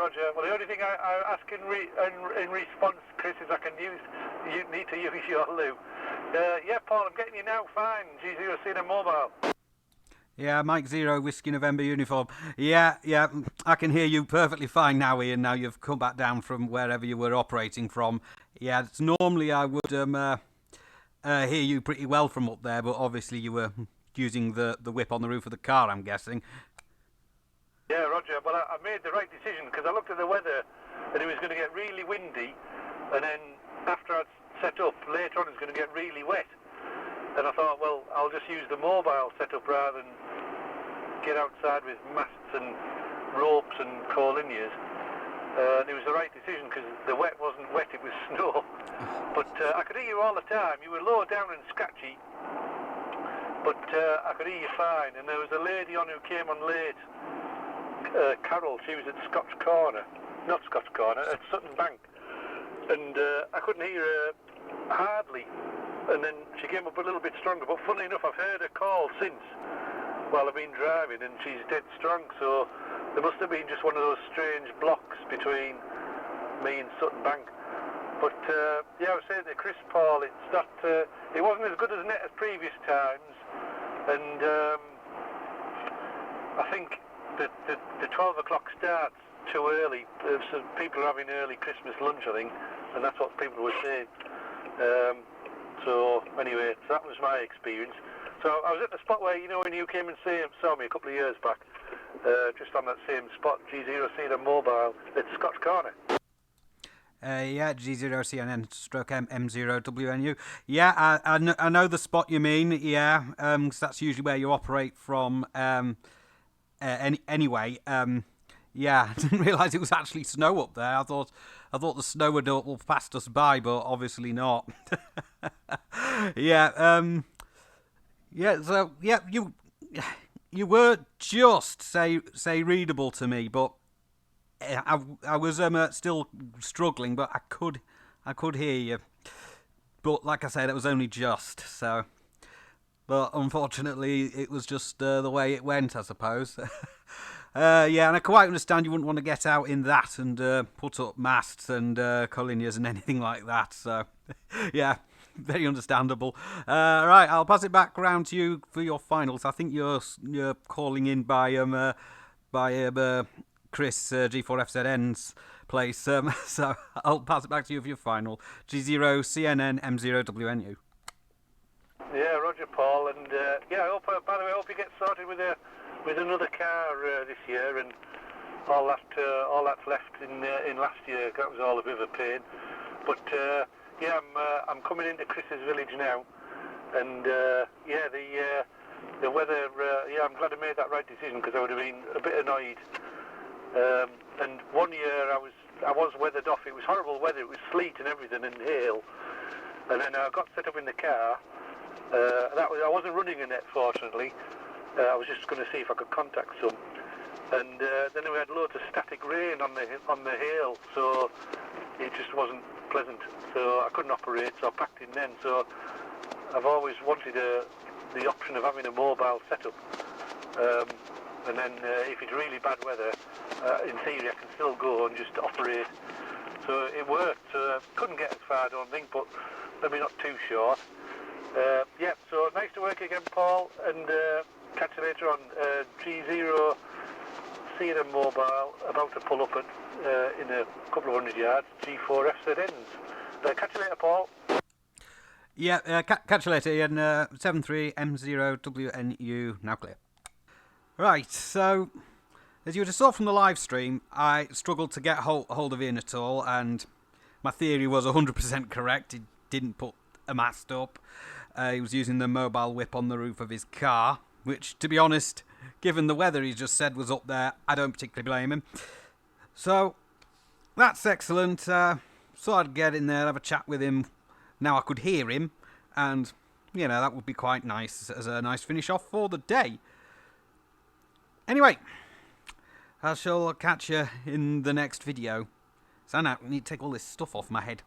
Roger. Well, the only thing I ask in response, Chris, is you need to use your loo. Yeah, Paul, I'm getting you now. Fine. G0CNN mobile. Yeah, Mike 0, Whiskey November uniform. Yeah, I can hear you perfectly fine now, Ian. Now you've come back down from wherever you were operating from. Yeah, normally I would hear you pretty well from up there, but obviously you were using the whip on the roof of the car, I'm guessing. Yeah, Roger. Well, I made the right decision because I looked at the weather and it was going to get really windy, and then after I'd set up, later on it's going to get really wet. And I thought, well, I'll just use the mobile setup rather than get outside with masts and ropes and corlinears. And it was the right decision because the wet wasn't wet, it was snow. But I could hear you all the time. You were low down and scratchy, but I could hear you fine. And there was a lady on who came on late, Carol. She was at Sutton Bank. And I couldn't hear her hardly. And then she came up a little bit stronger, but funnily enough, I've heard her call since while I've been driving, and she's dead strong, so there must have been just one of those strange blocks between me and Sutton Bank. But yeah, I was saying to Chris, Paul, it wasn't as good as net as previous times, and I think that the 12 o'clock starts too early. So people are having early Christmas lunch, I think, and that's what people were saying. So anyway, so that was my experience. So I was at the spot where, you know, when you came and saw me a couple of years back, just on that same spot, G0CNN mobile at Scotch Corner. Yeah, G0CNN stroke M0WNU. Yeah, I know the spot you mean. Yeah, 'cause that's usually where you operate from. Anyway, yeah, I didn't realise it was actually snow up there. I thought the snow would have passed us by, but obviously not. Yeah, yeah. So yeah, you were just say readable to me, but I was still struggling, but I could hear you. But like I said, it was only just so. But unfortunately, it was just the way it went, I suppose. Yeah, and I quite understand you wouldn't want to get out in that and put up masts and collinears and anything like that. So, yeah, very understandable. Right, I'll pass it back round to you for your finals. I think you're calling in by Chris G4FZN's place. So I'll pass it back to you for your final. G0CNN M0WNU. Yeah, Roger, Paul, and yeah, by the way, I hope you get sorted with another car this year, and all that's left in last year. That was all a bit of a pain, but yeah, I'm coming into Chris's village now, and yeah, the weather. Yeah, I'm glad I made that right decision because I would have been a bit annoyed. And one year I was weathered off. It was horrible weather. It was sleet and everything and hail, and then I got set up in the car. I wasn't running a net, fortunately. I was just going to see if I could contact some, and then we had loads of static rain on the hail, so it just wasn't pleasant. So I couldn't operate, so I packed in then. So I've always wanted the option of having a mobile setup, and then if it's really bad weather, in theory I can still go and just operate. So it worked. Couldn't get as far, I don't think, but maybe not too short. Yeah, so nice to work again, Paul, and catch you later on. G0CNN mobile, about to pull up in a couple of 100 yards, G4FZNs. Catch you later, Paul. Yeah, catch you later, Ian. 73M0WNU, now clear. Right, so as you would have saw from the live stream, I struggled to get hold of Ian at all, and my theory was 100% correct. He didn't put a mast up. He was using the mobile whip on the roof of his car, which, to be honest, given the weather he just said was up there, I don't particularly blame him. So, that's excellent. So I'd get in there, have a chat with him. Now I could hear him, and, you know, that would be quite nice as a nice finish off for the day. Anyway, I shall catch you in the next video. So now I need to take all this stuff off my head.